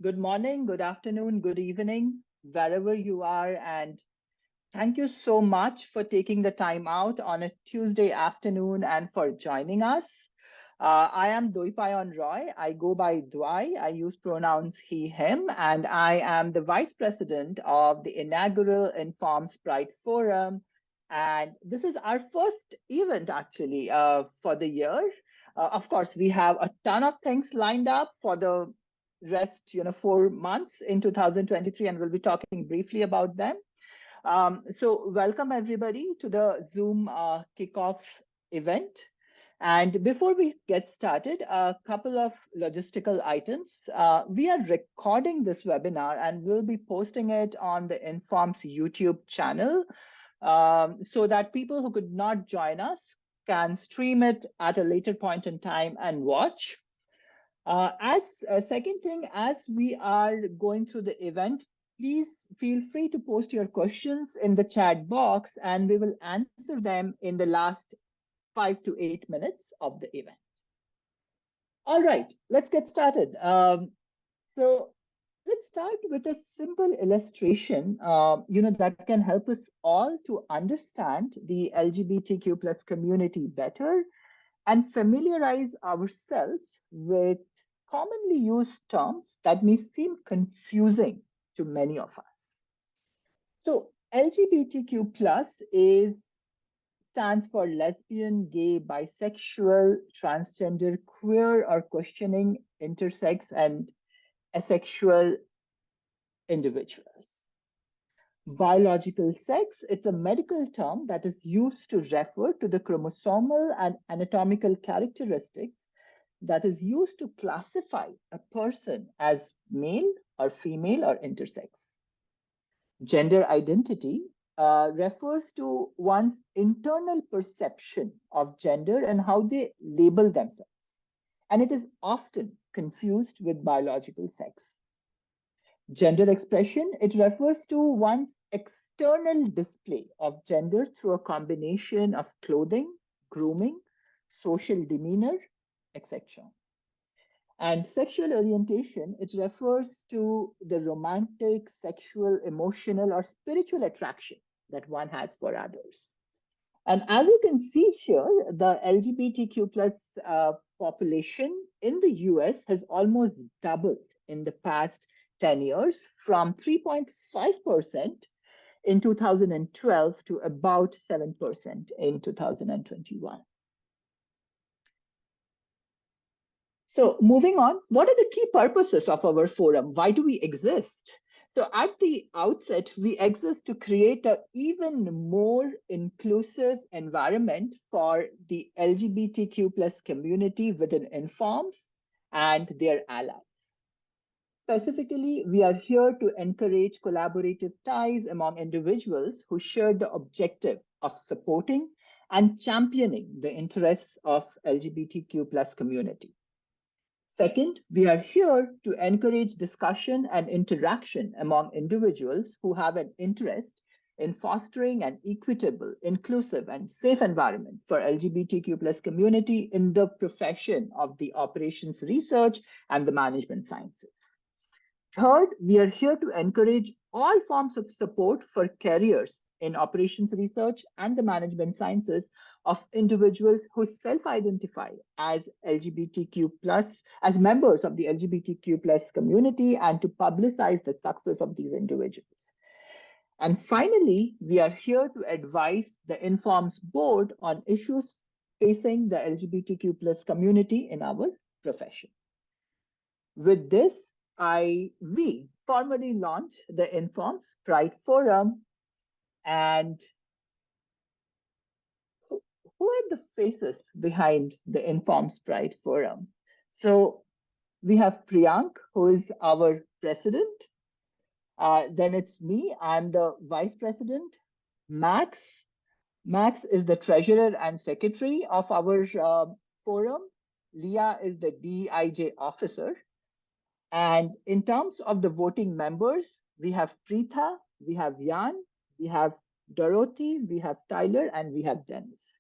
Good morning, good afternoon, good evening, wherever you are. And thank you so much for taking the time out on a Tuesday afternoon and for joining us. I am Doipayon Roy. I go by Dwai. I use pronouns he, him, and I am the Vice President of the inaugural Informs Pride Forum. And this is our first event actually for the year. Of course, we have a ton of things lined up for the rest, 4 months in 2023, and we'll be talking briefly about them. So welcome everybody to the Zoom kickoff event. And before we get started, a couple of logistical items. We are recording this webinar and we'll be posting it on the Informs YouTube channel so that people who could not join us can stream it at a later point in time and watch. As a second thing, as we are going through the event, please feel free to post your questions in the chat box and we will answer them in the last 5 to 8 minutes of the event. All right, let's get started. So let's start with a simple illustration, that can help us all to understand the LGBTQ plus community better and familiarize ourselves with commonly used terms that may seem confusing to many of us. So LGBTQ plus stands for lesbian, gay, bisexual, transgender, queer or questioning, intersex, and asexual individuals. Biological sex, it's a medical term that is used to refer to the chromosomal and anatomical characteristics that is used to classify a person as male or female or intersex. Gender identity refers to one's internal perception of gender and how they label themselves. And it is often confused with biological sex. Gender expression, it refers to one's external display of gender through a combination of clothing, grooming, social demeanor, etc. And sexual orientation, it refers to the romantic, sexual, emotional, or spiritual attraction that one has for others. And as you can see here, the LGBTQ plus population in the US has almost doubled in the past 10 years from 3.5% in 2012 to about 7% in 2021. So moving on, what are the key purposes of our forum? Why do we exist? So at the outset, we exist to create an even more inclusive environment for the LGBTQ plus community within Informs and their allies. Specifically, we are here to encourage collaborative ties among individuals who share the objective of supporting and championing the interests of LGBTQ plus community. Second, we are here to encourage discussion and interaction among individuals who have an interest in fostering an equitable, inclusive, and safe environment for LGBTQ plus community in the profession of the operations research and the management sciences. Third, we are here to encourage all forms of support for careers in operations research and the management sciences of individuals who self-identify as LGBTQ plus, as members of the LGBTQ plus community, and to publicize the success of these individuals. And finally, we are here to advise the Informs board on issues facing the LGBTQ plus community in our profession. With this, we formally launched the Informs Pride Forum. And who are the faces behind the Informs Pride Forum? So we have Priyank, who is our president. Then it's me, I'm the vice president. Max is the treasurer and secretary of our forum. Leah is the DIJ officer. And in terms of the voting members, we have Preetha, we have Jan, we have Dorothy, we have Tyler, and we have Dennis.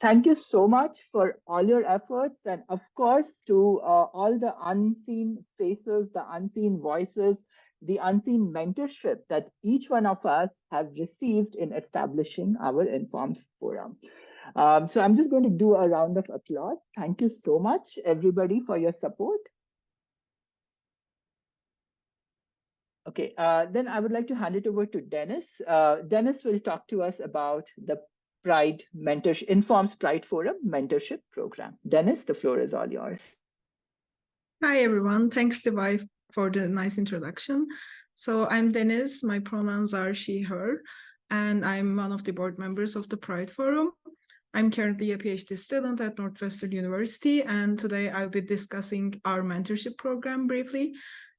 Thank you so much for all your efforts, and of course, to all the unseen faces, the unseen voices, the unseen mentorship that each one of us have received in establishing our Informs Forum. So I'm just going to do a round of applause. Thank you so much, everybody, for your support. Okay, then I would like to hand it over to Dennis. Dennis will talk to us about the Pride Mentorship, Informs Pride Forum Mentorship Program. Dennis, the floor is all yours. Hi, everyone. Thanks, Devi, for the nice introduction. So I'm Dennis. My pronouns are she, her, and I'm one of the board members of the Pride Forum. I'm currently a PhD student at Northwestern University, and today I'll be discussing our mentorship program briefly.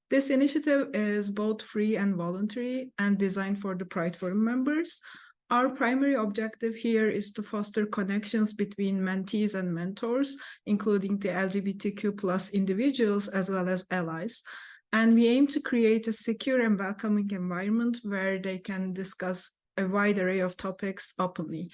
This initiative is both free and voluntary and designed for the Pride Forum members. Our primary objective here is to foster connections between mentees and mentors, including the LGBTQ plus individuals as well as allies. And we aim to create a secure and welcoming environment where they can discuss a wide array of topics openly.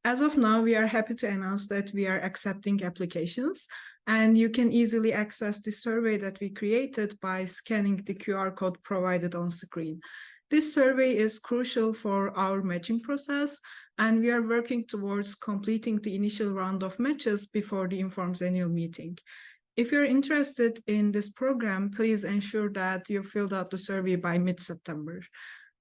As of now, we are happy to announce that we are accepting applications, and you can easily access the survey that we created by scanning the QR code provided on screen. This survey is crucial for our matching process, and we are working towards completing the initial round of matches before the Informs annual meeting. If you're interested in this program, please ensure that you filled out the survey by mid-September.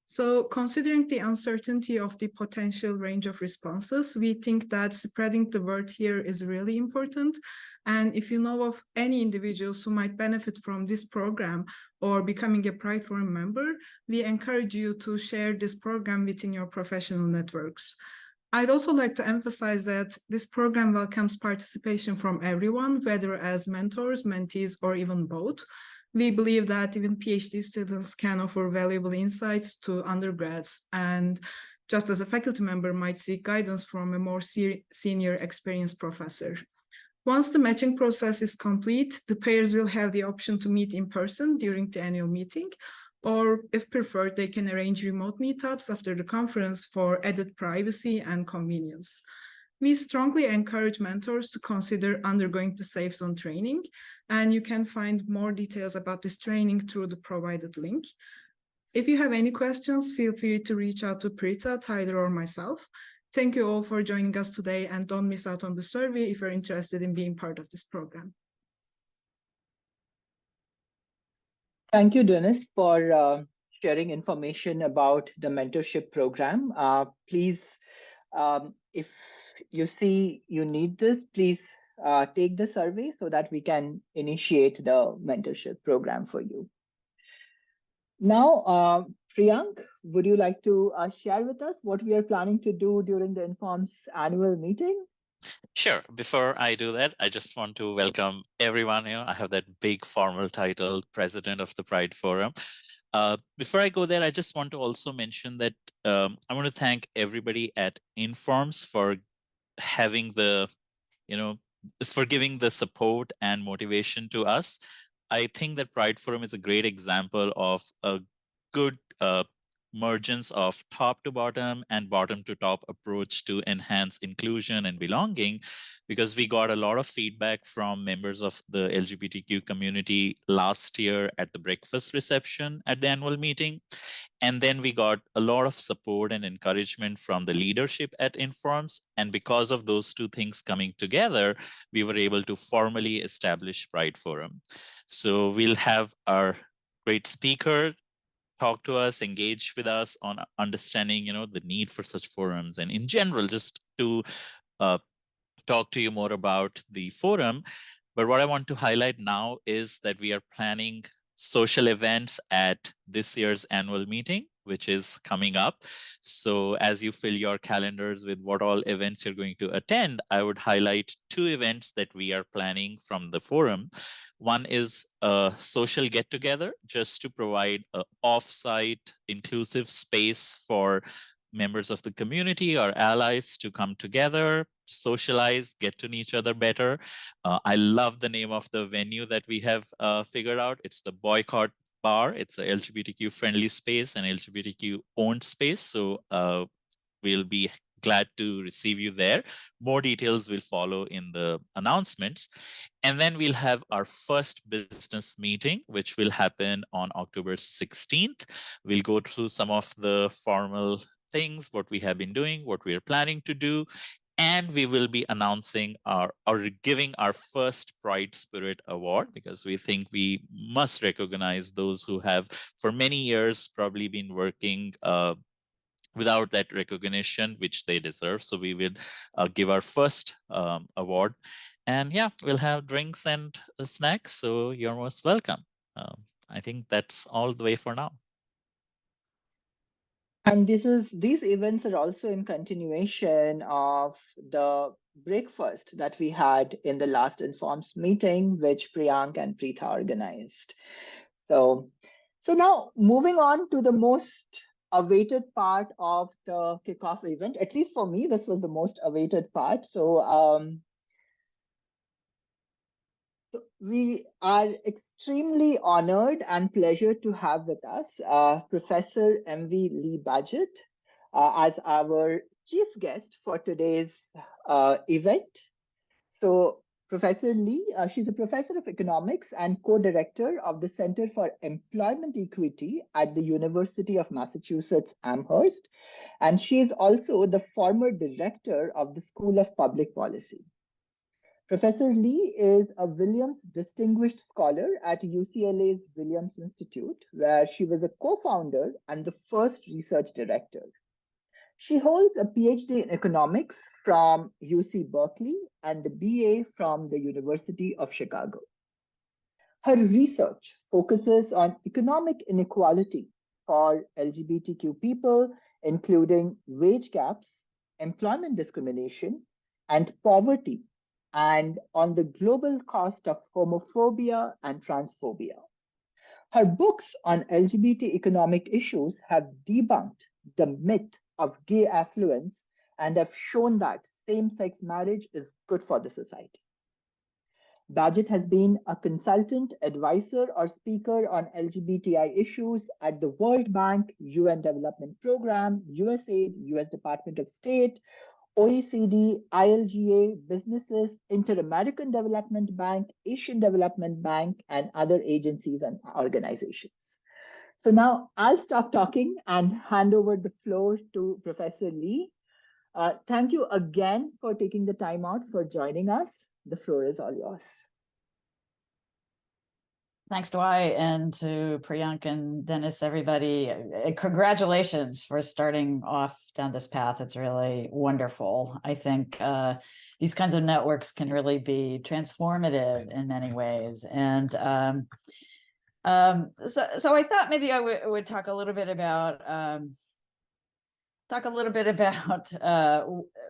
So considering the uncertainty of the potential range of responses, we think that spreading the word here is really important. And if you know of any individuals who might benefit from this program or becoming a Pride Forum member, we encourage you to share this program within your professional networks. I'd also like to emphasize that this program welcomes participation from everyone, whether as mentors, mentees, or even both. We believe that even PhD students can offer valuable insights to undergrads, and just as a faculty member might seek guidance from a more senior experienced professor. Once the matching process is complete, the pairs will have the option to meet in person during the annual meeting, or if preferred, they can arrange remote meetups after the conference for added privacy and convenience. We strongly encourage mentors to consider undergoing the Safe Zone training, and you can find more details about this training through the provided link. If you have any questions, feel free to reach out to Prita, Tyler, or myself. Thank you all for joining us today, and don't miss out on the survey if you're interested in being part of this program. Thank you, Dennis, for sharing information about the mentorship program. Please, if you see you need this, please take the survey so that we can initiate the mentorship program for you. Now, Priyank, would you like to share with us what we are planning to do during the Informs annual meeting? Sure. Before I do that, I just want to welcome everyone. I have that big formal title, President of the Pride Forum. Before I go there, I just want to also mention that I want to thank everybody at Informs for having the, for giving the support and motivation to us. I think that Pride Forum is a great example of a good mergence of top to bottom and bottom to top approach to enhance inclusion and belonging, because we got a lot of feedback from members of the LGBTQ community last year at the breakfast reception at the annual meeting. And then we got a lot of support and encouragement from the leadership at Informs. And because of those two things coming together, we were able to formally establish Pride Forum. So we'll have our great speaker talk to us, engage with us on understanding, the need for such forums, and in general, just to talk to you more about the forum. But what I want to highlight now is that we are planning social events at this year's annual meeting, which is coming up. So as you fill your calendars with what all events you're going to attend, I would highlight two events that we are planning from the forum. One is a social get-together, just to provide an off-site inclusive space for members of the community or allies to come together, socialize, get to know each other better. I love the name of the venue that we have figured out. It's the Boycott Bar. It's a LGBTQ friendly space and LGBTQ owned space. So we'll be glad to receive you there. More details will follow in the announcements. And then we'll have our first business meeting, which will happen on October 16th. We'll go through some of the formal things, what we have been doing, what we are planning to do, and we will be announcing or giving our first Pride Spirit Award, because we think we must recognize those who have for many years probably been working without that recognition, which they deserve. So we will give our first award. And yeah, we'll have drinks and snacks. So you're most welcome. I think that's all the way for now. And these events are also in continuation of the breakfast that we had in the last Informs meeting, which Priyank and Preetha organized. So now moving on to the most awaited part of the kickoff event. At least for me, this was the most awaited part. So we are extremely honored and pleasured to have with us Professor M.V. Lee Badgett as our chief guest for today's event. So Professor Lee, she's a professor of economics and co-director of the Center for Employment Equity at the University of Massachusetts Amherst. And she is also the former director of the School of Public Policy. Professor Lee is a Williams Distinguished Scholar at UCLA's Williams Institute, where she was a co-founder and the first research director. She holds a PhD in economics from UC Berkeley and the BA from the University of Chicago. Her research focuses on economic inequality for LGBTQ people, including wage gaps, employment discrimination, and poverty, and on the global cost of homophobia and transphobia. Her books on LGBT economic issues have debunked the myth of gay affluence and have shown that same-sex marriage is good for the society. Badgett has been a consultant, advisor, or speaker on LGBTI issues at the World Bank, UN Development Program, USAID, US Department of State, OECD, ILGA, businesses, Inter-American Development Bank, Asian Development Bank, and other agencies and organizations. So now I'll stop talking and hand over the floor to Professor Lee. Thank you again for taking the time out for joining us. The floor is all yours. Thanks, Dwight, and to Priyank and Dennis, everybody. Congratulations for starting off down this path. It's really wonderful. I think these kinds of networks can really be transformative in many ways. And so I thought maybe I would talk a little bit about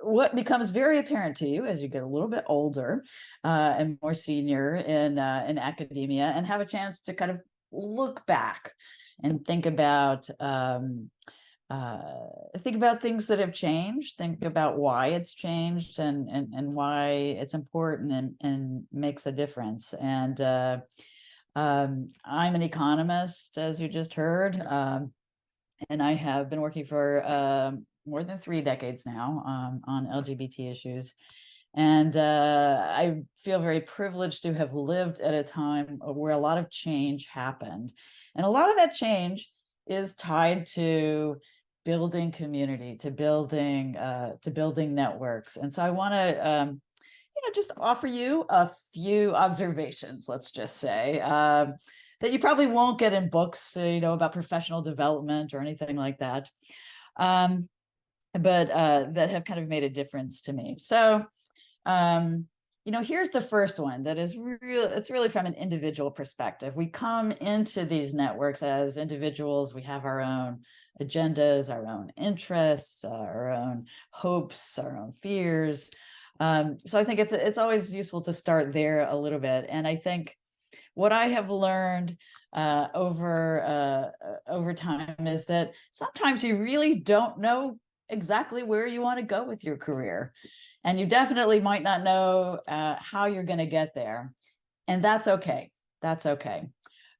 what becomes very apparent to you as you get a little bit older and more senior in academia, and have a chance to kind of look back and think about things that have changed, think about why it's changed and why it's important and makes a difference. And I'm an economist, as you just heard. And I have been working for more than 3 decades now on LGBT issues. And I feel very privileged to have lived at a time where a lot of change happened. And a lot of that change is tied to building community, to building networks. And so I want to just offer you a few observations, let's just say, that you probably won't get in books, about professional development or anything like that, but that have kind of made a difference to me. So, here's the first one that is it's really from an individual perspective. We come into these networks as individuals. We have our own agendas, our own interests, our own hopes, our own fears. So I think it's always useful to start there a little bit. And I think what I have learned over time is that sometimes you really don't know exactly where you want to go with your career, and you definitely might not know how you're going to get there, and that's okay. That's okay.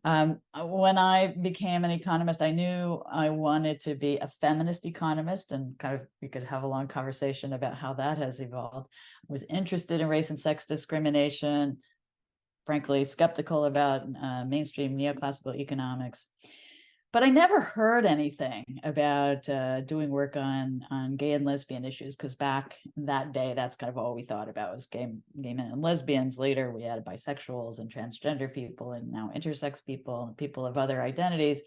When I became an economist, I knew I wanted to be a feminist economist, and kind of we could have a long conversation about how that has evolved. I was interested in race and sex discrimination, frankly, skeptical about mainstream neoclassical economics. But I never heard anything about doing work on gay and lesbian issues, because back in that day, that's kind of all we thought about was gay men and lesbians. Later, we added bisexuals and transgender people, and now intersex people and people of other identities.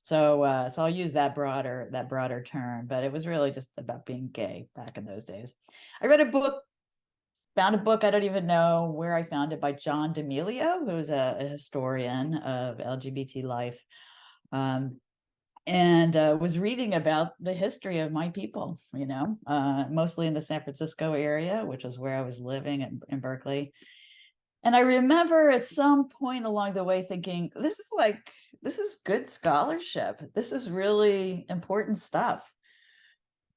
So I'll use that broader term, but it was really just about being gay back in those days. I read a book, found a book, I don't even know where I found it, by John D'Amelio, who's a historian of LGBT life. And was reading about the history of my people, mostly in the San Francisco area, which was where I was living in Berkeley. And I remember at some point along the way thinking, this is good scholarship. This is really important stuff.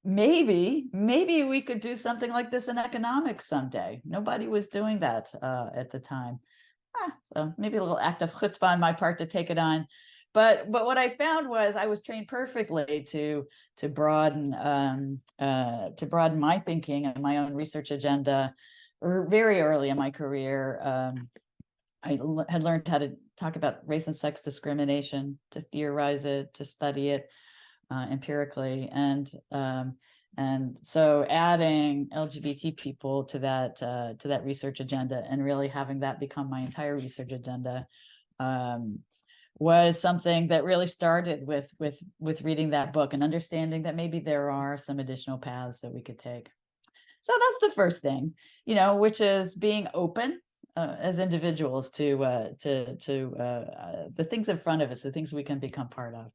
Maybe we could do something like this in economics someday. Nobody was doing that at the time. So maybe a little act of chutzpah on my part to take it on. But what I found was I was trained perfectly to broaden my thinking and my own research agenda very early in my career. I had learned how to talk about race and sex discrimination, to theorize it, to study it empirically, and so adding LGBT people to that research agenda and really having that become my entire research agenda was something that really started with reading that book and understanding that maybe there are some additional paths that we could take. So that's the first thing, which is being open as individuals to the things in front of us, the things we can become part of.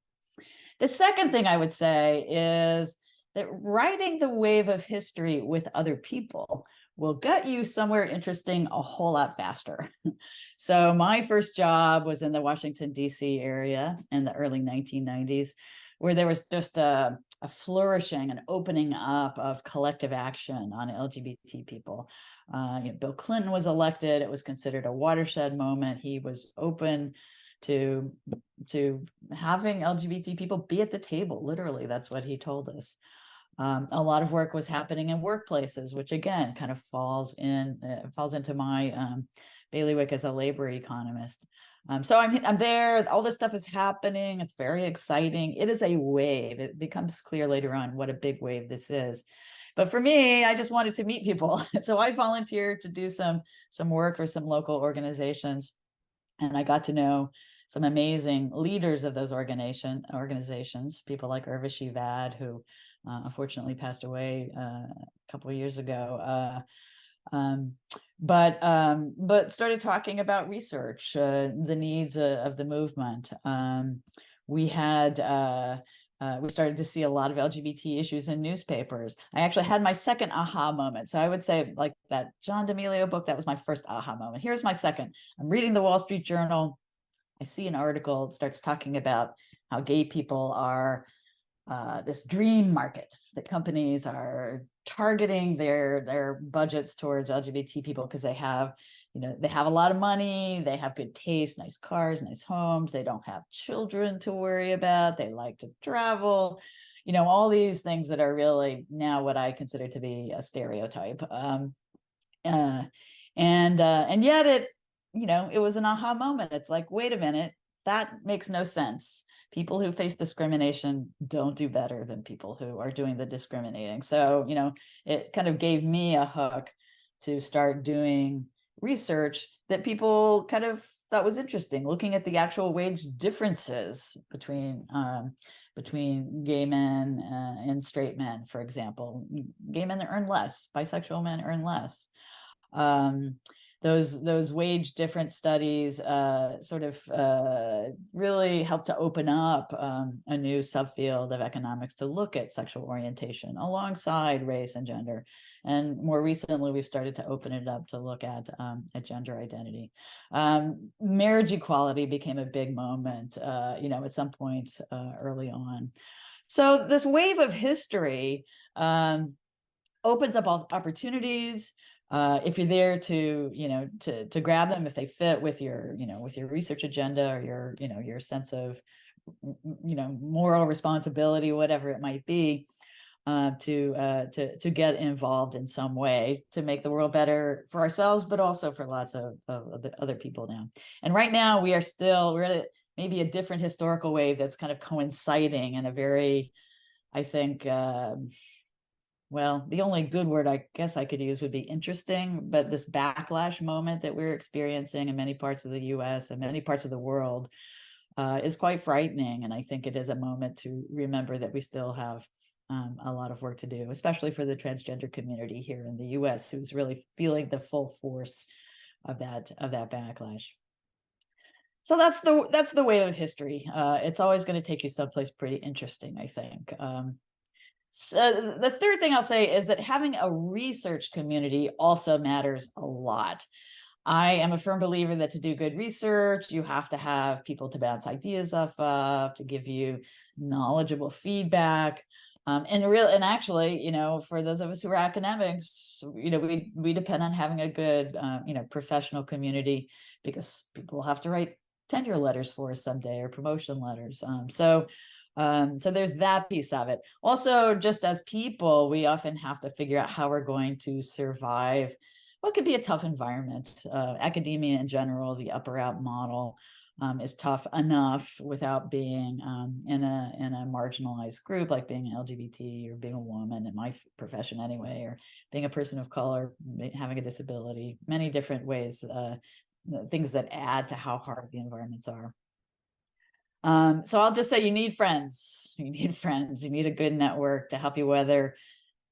The second thing I would say is that riding the wave of history with other people will get you somewhere interesting a whole lot faster. So my first job was in the Washington, D.C. area in the early 1990s, where there was just a flourishing and opening up of collective action on LGBT people. Bill Clinton was elected. It was considered a watershed moment. He was open to having LGBT people be at the table. Literally, that's what he told us. A lot of work was happening in workplaces, which again kind of falls into my bailiwick as a labor economist. So I'm there. All this stuff is happening. It's very exciting. It is a wave. It becomes clear later on what a big wave this is. But for me, I just wanted to meet people, so I volunteered to do some work for some local organizations, and I got to know some amazing leaders of those organizations. People like Urvashi Vad, who unfortunately passed away a couple of years ago. But started talking about research, the needs of the movement. We started to see a lot of LGBT issues in newspapers. I actually had my second aha moment. So I would say, like that John D'Amelio book, that was my first aha moment. Here's my second. I'm reading the Wall Street Journal. I see an article. It starts talking about how gay people are this dream market, that companies are targeting their budgets towards LGBT people because they have a lot of money, they have good taste, nice cars, nice homes, they don't have children to worry about, they like to travel, all these things that are really now what I consider to be a stereotype. And yet it was an aha moment. It's like, wait a minute, that makes no sense. People who face discrimination don't do better than people who are doing the discriminating. So, it kind of gave me a hook to start doing research that people kind of thought was interesting, looking at the actual wage differences between gay men and straight men, for example. Gay men earn less, bisexual men earn less. Those wage difference studies really helped to open up a new subfield of economics to look at sexual orientation alongside race and gender. And more recently, we've started to open it up to look at gender identity. Marriage equality became a big moment, at some point early on. So this wave of history opens up all opportunities. if you're there to, to grab them if they fit with your, with your research agenda or your, your sense of, moral responsibility, whatever it might be, to get involved in some way to make the world better for ourselves, but also for lots of other people now. And right now we're at maybe a different historical wave that's kind of coinciding in a very, I think, well, the only good word I guess I could use would be interesting, but this backlash moment that we're experiencing in many parts of the US and many parts of the world is quite frightening. And I think it is a moment to remember that we still have a lot of work to do, especially for the transgender community here in the US, who's really feeling the full force of that backlash. So that's the wave of history. It's always going to take you someplace pretty interesting, I think. So the third thing I'll say is that having a research community also matters a lot. I am a firm believer that to do good research, you have to have people to bounce ideas off of, to give you knowledgeable feedback. And actually, for those of us who are academics, we depend on having a good, professional community, because people have to write tenure letters for us someday, or promotion letters. So there's that piece of it. Also, just as people, we often have to figure out how we're going to survive what could be a tough environment. Academia in general, the up or out model, is tough enough without being in a marginalized group, like being LGBT or being a woman in my profession anyway, or being a person of color, having a disability, many different ways, things that add to how hard the environments are. So I'll just say you need friends. You need a good network to help you weather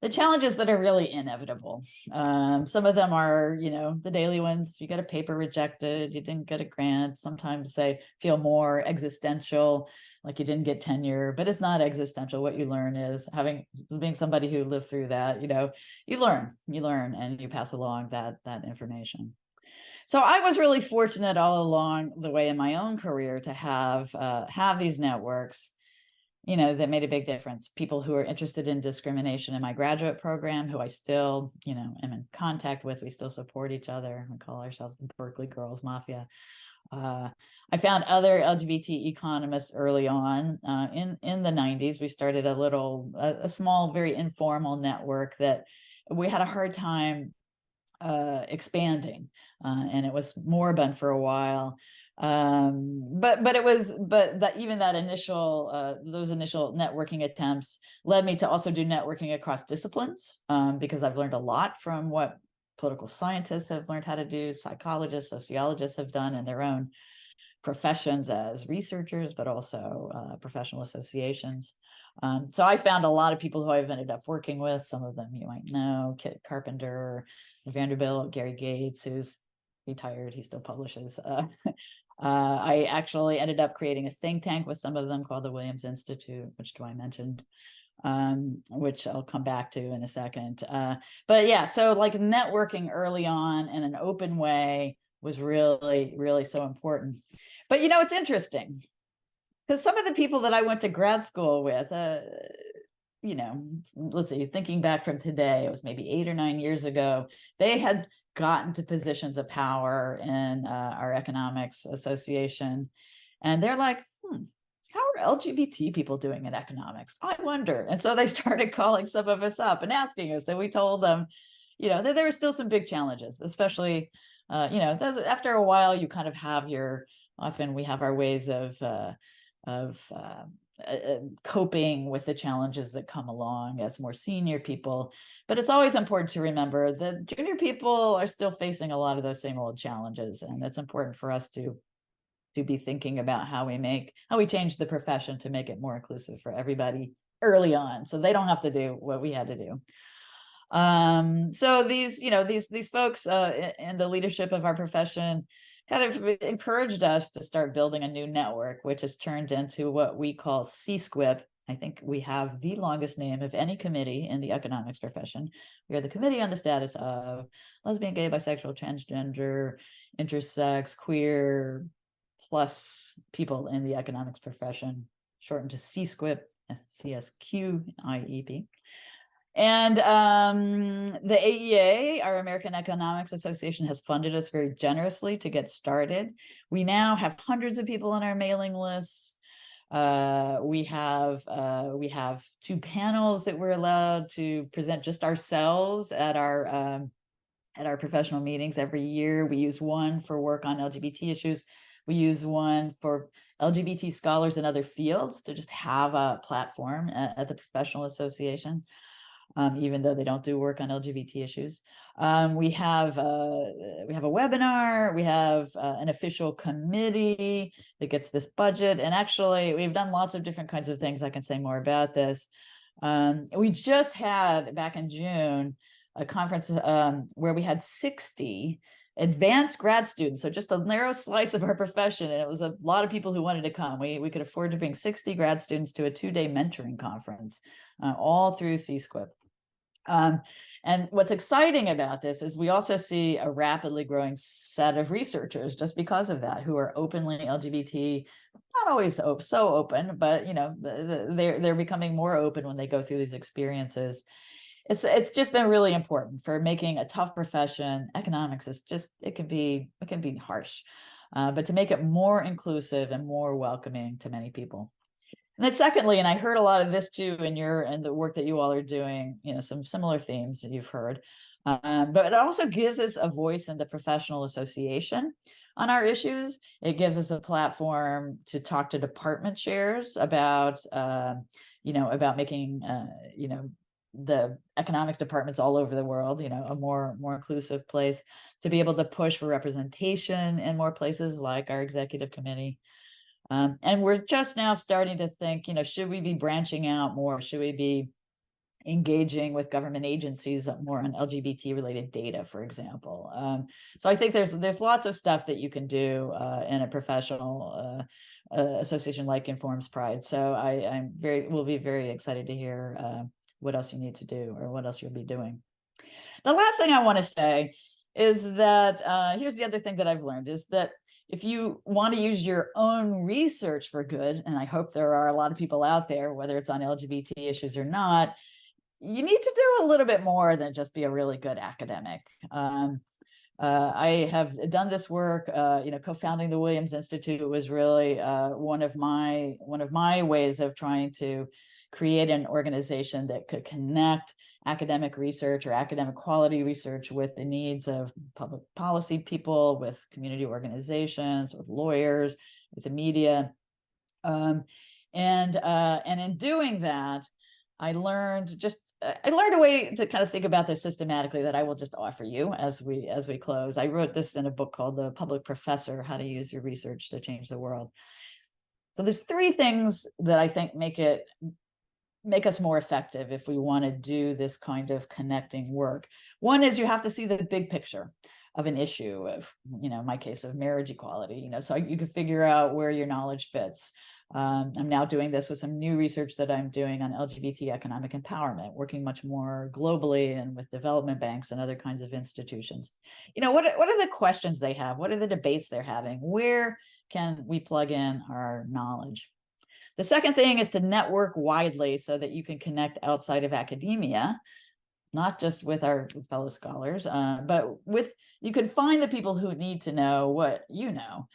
the challenges that are really inevitable. Some of them are, the daily ones. You got a paper rejected, you didn't get a grant. Sometimes they feel more existential, like you didn't get tenure, but it's not existential. What you learn is being somebody who lived through that, you learn and you pass along that information. So I was really fortunate all along the way in my own career to have these networks, that made a big difference. People who are interested in discrimination in my graduate program, who I still, am in contact with. We still support each other. We call ourselves the Berkeley Girls Mafia. I found other LGBT economists early on in the 90s. We started a small, very informal network that we had a hard time expanding, and it was moribund for a while. But that initial those initial networking attempts led me to also do networking across disciplines, because I've learned a lot from what political scientists have learned how to do, psychologists, sociologists have done in their own professions as researchers, but also professional associations. So I found a lot of people who I've ended up working with. Some of them you might know: Kit Carpenter, Vanderbilt, Gary Gates, who's retired. He still publishes. I actually ended up creating a think tank with some of them called the Williams Institute, which Dwight mentioned, which I'll come back to in a second. But yeah, so like networking early on in an open way was really, really so important. But it's interesting, because some of the people that I went to grad school with, let's see, thinking back from today, it was maybe 8 or 9 years ago, they had gotten to positions of power in our economics association. And they're like, how are LGBT people doing in economics? I wonder. And so they started calling some of us up and asking us. And we told them, that there were still some big challenges, especially, after a while, you kind of have often we have our ways of coping with the challenges that come along as more senior people. But it's always important to remember that junior people are still facing a lot of those same old challenges. And it's important for us to be thinking about how we change the profession to make it more inclusive for everybody early on, so they don't have to do what we had to do. So these folks in the leadership of our profession kind of encouraged us to start building a new network, which has turned into what we call CSQIP. I think we have the longest name of any committee in the economics profession. We are the Committee on the Status of Lesbian, Gay, Bisexual, Transgender, Intersex, Queer, plus people in the economics profession, shortened to CSQIP, CSQIEP. And the AEA, our American Economics Association, has funded us very generously to get started. We now have hundreds of people on our mailing lists. We have 2 panels that we're allowed to present just ourselves at our professional meetings every year. We use one for work on LGBT issues. We use one for LGBT scholars in other fields to just have a platform at the professional association. Even though they don't do work on LGBT issues. We have a webinar, we have an official committee that gets this budget. And actually, we've done lots of different kinds of things. I can say more about this. We just had, back in June, a conference where we had 60 advanced grad students, so just a narrow slice of our profession, and it was a lot of people who wanted to come. We could afford to bring 60 grad students to a 2-day mentoring conference, all through C-SQIP. And what's exciting about this is we also see a rapidly growing set of researchers just because of that, who are openly LGBT, not always so open, but they're becoming more open when they go through these experiences. It's just been really important for making a tough profession. Economics is just, it can be harsh, but to make it more inclusive and more welcoming to many people. And then secondly, and I heard a lot of this too in the work that you all are doing, some similar themes that you've heard, but it also gives us a voice in the professional association on our issues. It gives us a platform to talk to department chairs about making, the economics departments all over the world, a more inclusive place, to be able to push for representation in more places like our executive committee. And we're just now starting to think, should we be branching out more? Should we be engaging with government agencies more on LGBT related data, for example? So I think there's lots of stuff that you can do in a professional association like Informs Pride. So we'll be very excited to hear what else you need to do, or what else you'll be doing. The last thing I want to say is that here's the other thing that I've learned, is that if you want to use your own research for good, and I hope there are a lot of people out there, whether it's on LGBT issues or not, you need to do a little bit more than just be a really good academic. I have done this work, co-founding the Williams Institute was really one of my ways of trying to create an organization that could connect academic research or academic quality research with the needs of public policy people, with community organizations, with lawyers, with the media. And in doing that, I learned a way to kind of think about this systematically that I will just offer you as we close. I wrote this in a book called The Public Professor: How to Use Your Research to Change the World. So there's 3 things that I think make us more effective if we want to do this kind of connecting work. One is you have to see the big picture of an issue of, in my case, of marriage equality, so you can figure out where your knowledge fits. I'm now doing this with some new research that I'm doing on LGBT economic empowerment, working much more globally and with development banks and other kinds of institutions. What are the questions they have? What are the debates they're having? Where can we plug in our knowledge? The second thing is to network widely so that you can connect outside of academia, not just with our fellow scholars, but you can find the people who need to know what you know.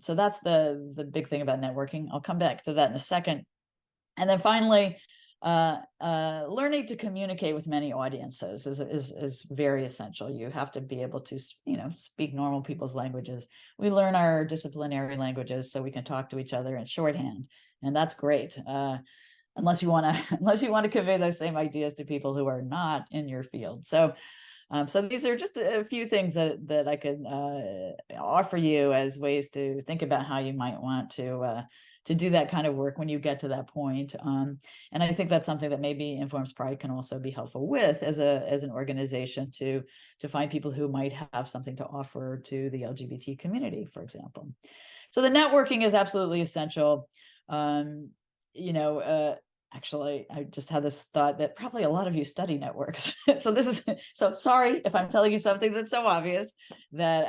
So that's the big thing about networking. I'll come back to that in a second. And then finally, learning to communicate with many audiences is very essential. You have to be able to, speak normal people's languages. We learn our disciplinary languages so we can talk to each other in shorthand, and that's great. Unless you want to convey those same ideas to people who are not in your field. So these are just a few things that I could offer you as ways to think about how you might want to do that kind of work when you get to that point. And I think that's something that maybe Informs Pride can also be helpful with as an organization to find people who might have something to offer to the LGBT community, for example. So the networking is absolutely essential. Actually, I just had this thought that probably a lot of you study networks. So sorry if I'm telling you something that's so obvious that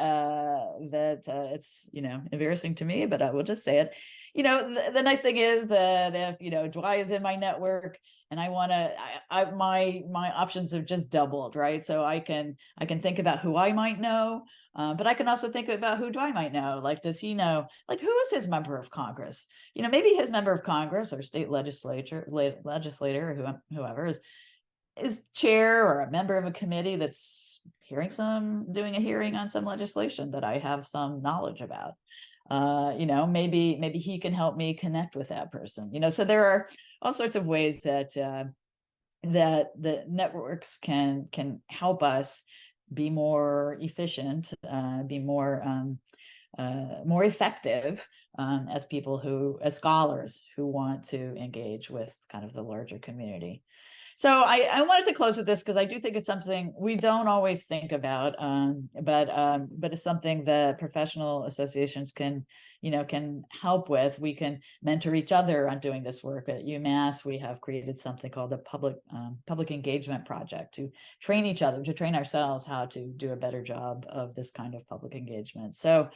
it's, embarrassing to me, but I will just say it. the nice thing is that if, Dwy is in my network and I want to, my options have just doubled, right? So I can think about who I might know, but I can also think about who Dwy might know. Like, does he know, like, who is his member of Congress? Maybe his member of Congress or state legislator or whoever is chair or a member of a committee that's doing a hearing on some legislation that I have some knowledge about. Maybe he can help me connect with that person. So there are all sorts of ways that the networks can help us be more efficient, be more effective as as scholars who want to engage with kind of the larger community. So I wanted to close with this because I do think it's something we don't always think about, but it's something that professional associations can help with. We can mentor each other on doing this work. At UMass, we have created something called the public engagement project to train each other, to train ourselves how to do a better job of this kind of public engagement. So,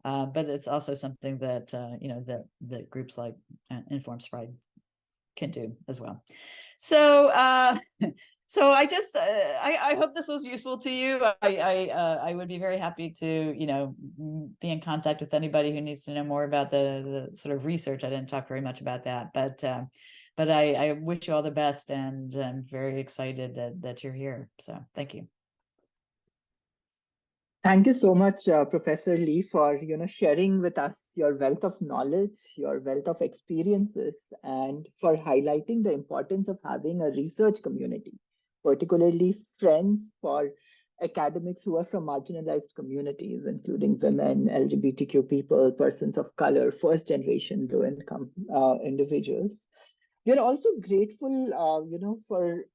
but it's also something that that groups like Informs Pride can do as well. So so I just I hope this was useful to you. I would be very happy to be in contact with anybody who needs to know more about the sort of research. I didn't talk very much about that, but I wish you all the best, and I'm very excited that you're here. So thank you. Thank you so much, Professor Lee, for sharing with us your wealth of knowledge, your wealth of experiences, and for highlighting the importance of having a research community, particularly friends for academics who are from marginalized communities, including women, LGBTQ people, persons of color, first generation low-income individuals. We're also grateful, for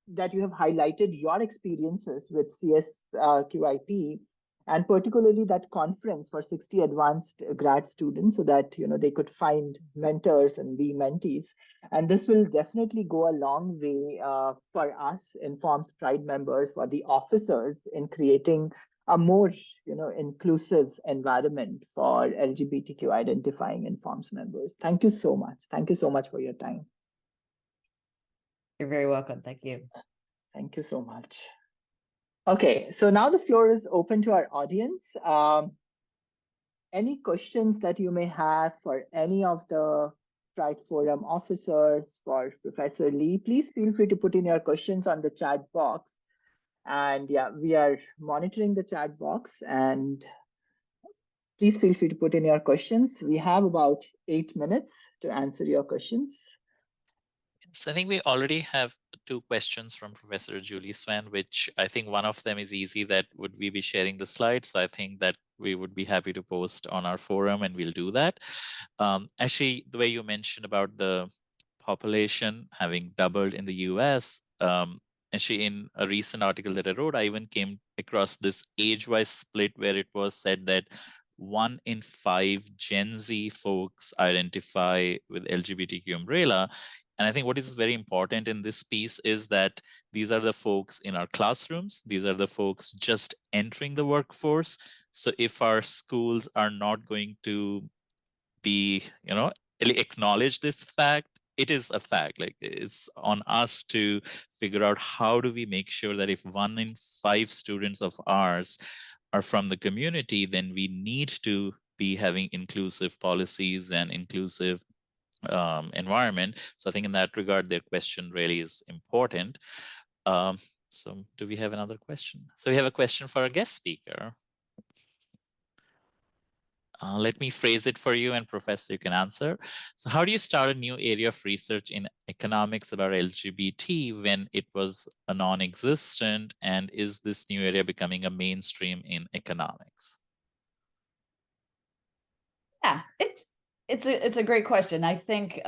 that you have highlighted your experiences with CSQIP, and particularly that conference for 60 advanced grad students, so that they could find mentors and be mentees. And this will definitely go a long way for us Informs Pride members, for the officers, in creating a more inclusive environment for LGBTQ identifying Informs members. Thank you so much. Thank you so much for your time. You're very welcome. Thank you. Thank you so much. Okay, so now the floor is open to our audience. Any questions that you may have for any of the Pride Forum officers, for Professor Lee, please feel free to put in your questions on the chat box. And yeah, we are monitoring the chat box, and please feel free to put in your questions. We have about 8 minutes to answer your questions. So I think we already have 2 questions from Professor Julie Swan, which I think one of them is easy, that would we be sharing the slides? So I think that we would be happy to post on our forum, and we'll do that. Actually, the way you mentioned about the population having doubled in the US, actually in a recent article that I wrote, I even came across this age-wise split where it was said that 1 in 5 Gen Z folks identify with LGBTQ umbrella. And I think what is very important in this piece is that these are the folks in our classrooms. These are the folks just entering the workforce. So if our schools are not going to be, acknowledge this fact, it is a fact. Like, it's on us to figure out how do we make sure that if 1 in 5 students of ours are from the community, then we need to be having inclusive policies and inclusive environment. So I think in that regard, their question really is important. So do we have another question? So we have a question for a guest speaker. Let me phrase it for you, and Professor, you can answer. So how do you start a new area of research in economics about LGBT when it was a non-existent, and is this new area becoming a mainstream in economics? Yeah, it's a great question. I think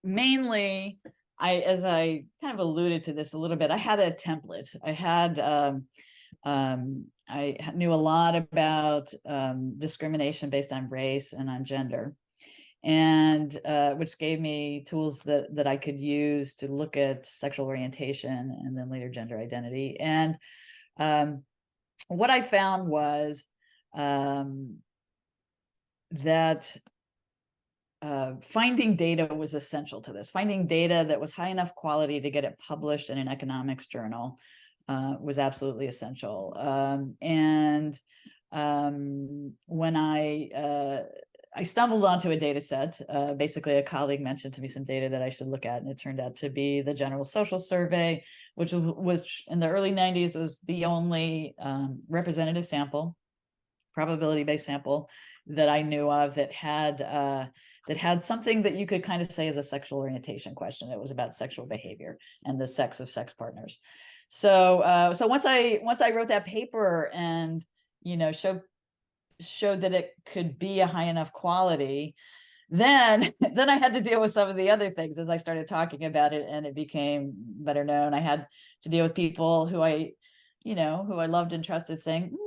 mainly, as I kind of alluded to this a little bit, I had a template. I knew a lot about discrimination based on race and on gender, and which gave me tools that I could use to look at sexual orientation and then later gender identity. And what I found was that finding data was essential to this. Finding data that was high enough quality to get it published in an economics journal was absolutely essential. When I stumbled onto a data set, basically a colleague mentioned to me some data that I should look at, and it turned out to be the General Social Survey, which in the early 90s was the only representative sample, probability-based sample that I knew of that had something that you could kind of say is a sexual orientation question. It was about sexual behavior and the sex of sex partners. So once I wrote that paper and showed that it could be a high enough quality, then I had to deal with some of the other things as I started talking about it, and it became better known. I had to deal with people who I loved and trusted, saying,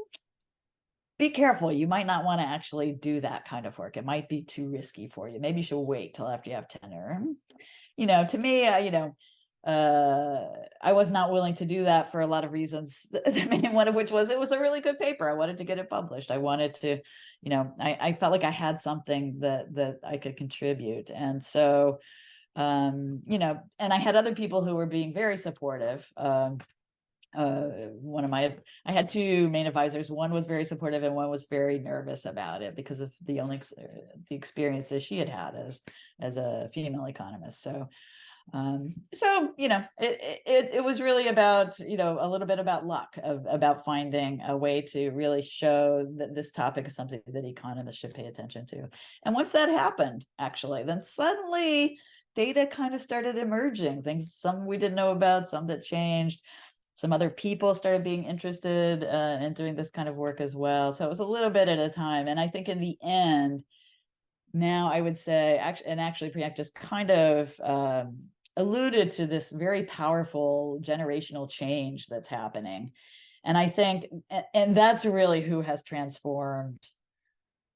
be careful, you might not want to actually do that kind of work. It might be too risky for you. Maybe you should wait till after you have tenure. To me, I was not willing to do that for a lot of reasons. The main one of which was it was a really good paper. I wanted to get it published. I wanted to, I felt like I had something that I could contribute. And so, and I had other people who were being very supportive. I had two main advisors. One was very supportive and one was very nervous about it because of the experience that she had as a female economist. So it was really about, a little bit about luck, about finding a way to really show that this topic is something that economists should pay attention to. And once that happened, actually, then suddenly data kind of started emerging, things, some we didn't know about, some that changed. Some other people started being interested in doing this kind of work as well. So it was a little bit at a time. And I think in the end, now I would say, actually Priyank just kind of alluded to this very powerful generational change that's happening. And I think, and that's really who has transformed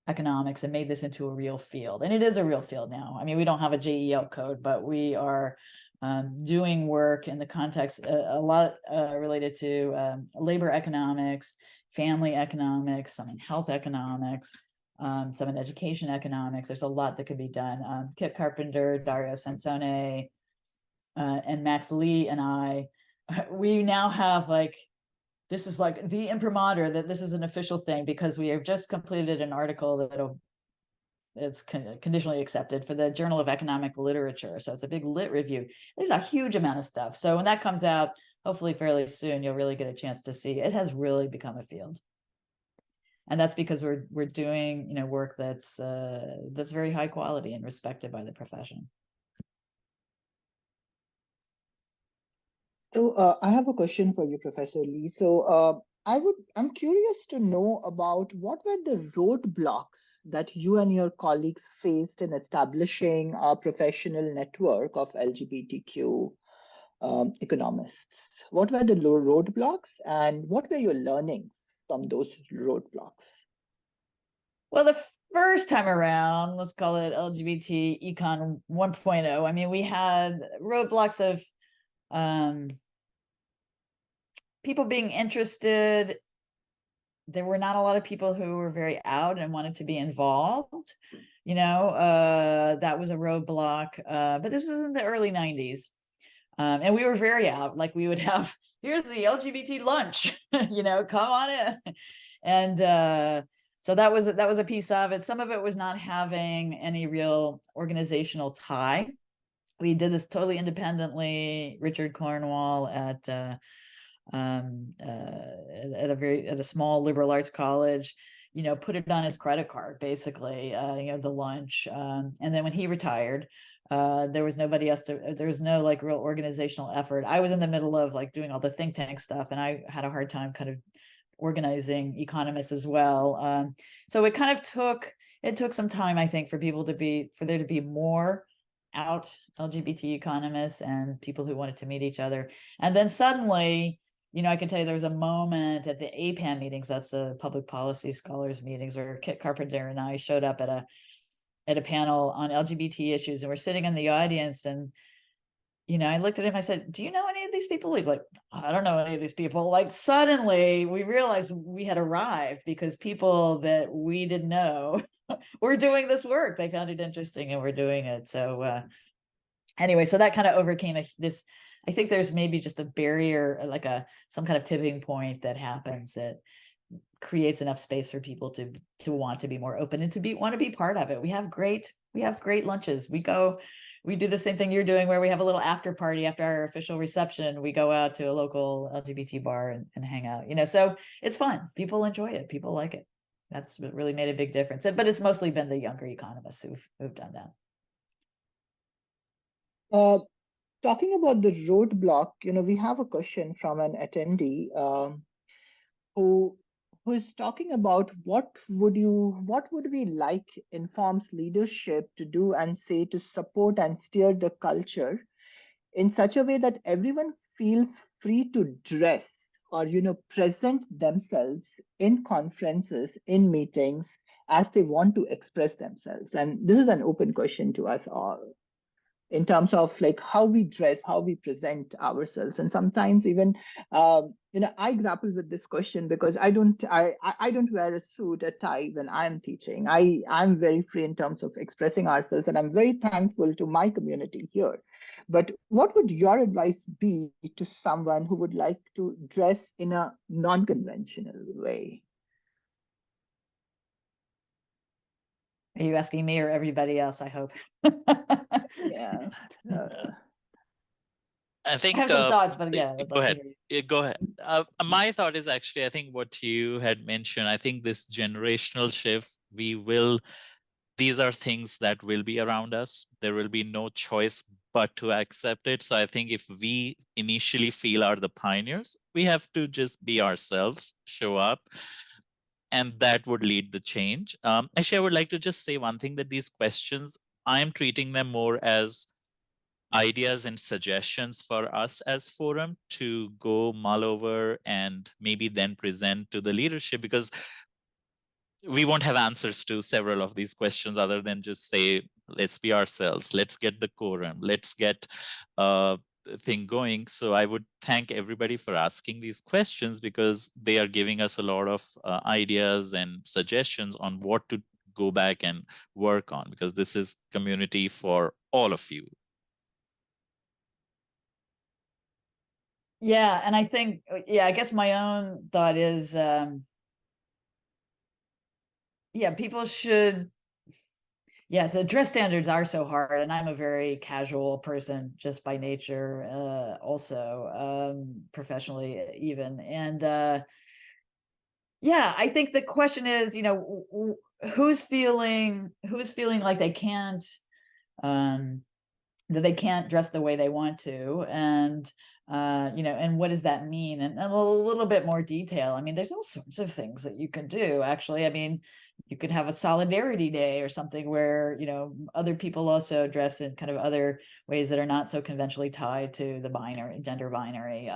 economics and made this into a real field. And it is a real field now. I mean, we don't have a JEL code, but we are doing work in the context, a lot related to labor economics, family economics, some in health economics, some in education economics. There's a lot that could be done. Kit Carpenter, Dario Sansone, and Max Lee and I, we now have this is like the imprimatur that this is an official thing, because we have just completed an article it's conditionally accepted for the Journal of Economic Literature. So it's a big lit review. There's a huge amount of stuff. So when that comes out, hopefully fairly soon, you'll really get a chance to see it has really become a field. And that's because we're doing, work that's very high quality and respected by the profession. So I have a question for you, Professor Lee. So I'm curious to know about what were the roadblocks that you and your colleagues faced in establishing a professional network of LGBTQ economists. What were the roadblocks, and what were your learnings from those roadblocks? Well, the first time around, let's call it LGBT Econ 1.0. I mean, we had roadblocks of people being interested. There were not a lot of people who were very out and wanted to be involved. That was a roadblock. But this was in the early 90s. And we were very out. Like we would have, here's the LGBT lunch, come on in. And so that was a piece of it. Some of it was not having any real organizational tie. We did this totally independently. Richard Cornwall at a small liberal arts college, put it on his credit card, basically, the lunch. And then when he retired, there was nobody else there was no real organizational effort. I was in the middle of doing all the think tank stuff, and I had a hard time kind of organizing economists as well. So it kind of took some time, I think, for there to be more out LGBT economists and people who wanted to meet each other. And then suddenly, I can tell you there was a moment at the APAM meetings, that's the public policy scholars meetings, where Kit Carpenter and I showed up at a panel on LGBT issues, and we're sitting in the audience, and I looked at him, I said, do you know any of these people? He's like, I don't know any of these people. Like suddenly we realized we had arrived because people that we didn't know were doing this work. They found it interesting and we're doing it. So anyway, so that kind of overcame this. I think there's maybe just a barrier, like some kind of tipping point that happens that creates enough space for people to want to be more open and to want to be part of it. We have great lunches. We do the same thing you're doing, where we have a little after party after our official reception. We go out to a local LGBT bar and hang out, so it's fun. People enjoy it. People like it. That's what really made a big difference. But it's mostly been the younger economists who've done that. Talking about the roadblock, we have a question from an attendee who is talking about what would we like Inform's leadership to do and say to support and steer the culture in such a way that everyone feels free to dress or present themselves in conferences, in meetings, as they want to express themselves. And this is an open question to us all, in terms of like how we dress, how we present ourselves. And sometimes even, I grapple with this question because I don't wear a suit, a tie when I'm teaching. I'm very free in terms of expressing ourselves, and I'm very thankful to my community here. But what would your advice be to someone who would like to dress in a non-conventional way? Are you asking me or everybody else? I hope. Yeah. I think I have some thoughts, but yeah, go ahead. Go ahead. My thought is actually, I think what you had mentioned, I think this generational shift, these are things that will be around us. There will be no choice but to accept it. So I think if we initially feel are the pioneers, we have to just be ourselves, show up, and that would lead the change. Actually, I would like to just say one thing, that these questions, I am treating them more as ideas and suggestions for us as forum to go mull over and maybe then present to the leadership, because we won't have answers to several of these questions other than just say, let's be ourselves, let's get the quorum, let's get thing going. So I would thank everybody for asking these questions, because they are giving us a lot of ideas and suggestions on what to go back and work on, because this is community for all of you. Yeah, and I think, I guess my own thought is, people should, so dress standards are so hard, and I'm a very casual person just by nature, also professionally even. And I think the question is, who's feeling like they can't, that they can't dress the way they want to, and and what does that mean? And a little bit more detail. I mean, there's all sorts of things that you can do, actually. I mean, you could have a solidarity day or something where, other people also dress in kind of other ways that are not so conventionally tied to the gender binary.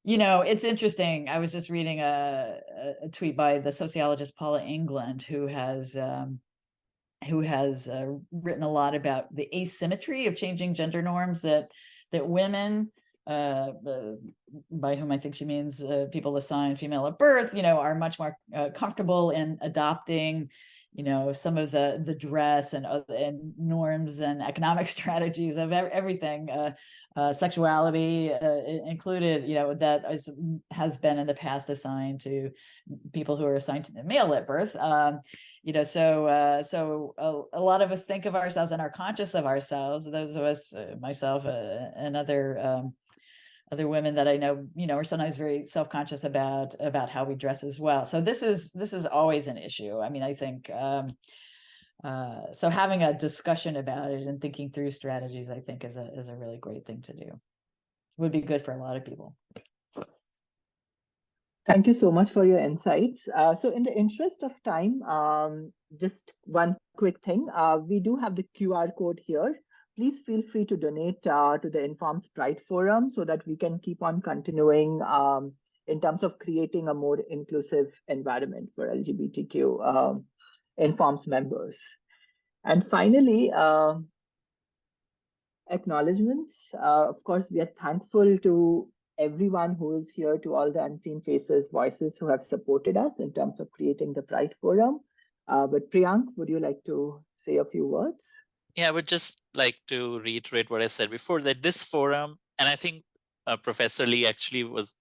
It's interesting. I was just reading a tweet by the sociologist Paula England, who has written a lot about the asymmetry of changing gender norms that women, by whom I think she means people assigned female at birth, are much more comfortable in adopting, some of the dress and norms and economic strategies of everything, sexuality included, that has been in the past assigned to people who are assigned to male at birth. So a lot of us think of ourselves and are conscious of ourselves. Those of us, myself, and other women that I know, are sometimes very self-conscious about how we dress as well. So this is always an issue. I mean, I think so having a discussion about it and thinking through strategies, I think, is a really great thing to do. Would be good for a lot of people. Thank you so much for your insights. So in the interest of time, just one quick thing. We do have the QR code here. Please feel free to donate to the Informs Pride Forum so that we can keep on continuing in terms of creating a more inclusive environment for LGBTQ Informs members. And finally, acknowledgements. Of course, we are thankful to everyone who is here, to all the unseen faces, voices who have supported us in terms of creating the Pride Forum. But Priyank, would you like to say a few words? Yeah, I would just like to reiterate what I said before, that this forum, and I think Professor Lee actually was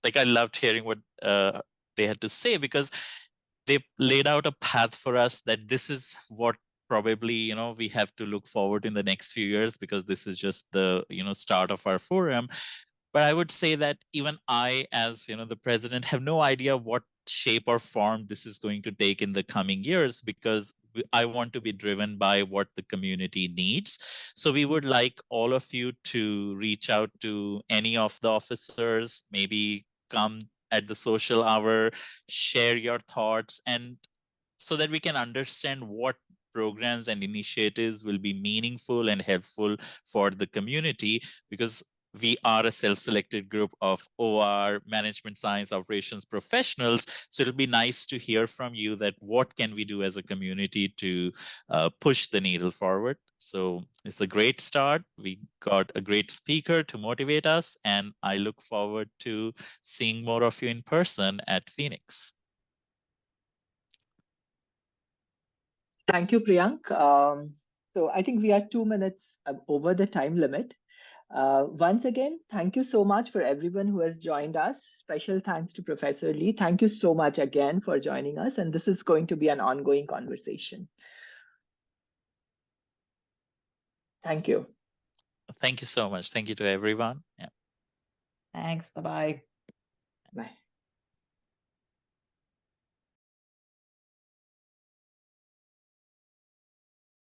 like, I loved hearing what they had to say, because they laid out a path for us that this is what probably we have to look forward in the next few years, because this is just the start of our forum. But I would say that even I, as the president, have no idea what shape or form this is going to take in the coming years, because I want to be driven by what the community needs. So we would like all of you to reach out to any of the officers, maybe come at the social hour, share your thoughts, and so that we can understand what programs and initiatives will be meaningful and helpful for the community, because we are a self-selected group of OR, management science, operations professionals. So it'll be nice to hear from you that what can we do as a community to push the needle forward. So it's a great start. We got a great speaker to motivate us, and I look forward to seeing more of you in person at Phoenix. Thank you, Priyank. So I think we are 2 minutes over the time limit. Once again, thank you so much for everyone who has joined us. Special thanks to Professor Lee. Thank you so much again for joining us. And this is going to be an ongoing conversation. Thank you. Thank you so much. Thank you to everyone. Yeah. Thanks. Bye-bye. Bye.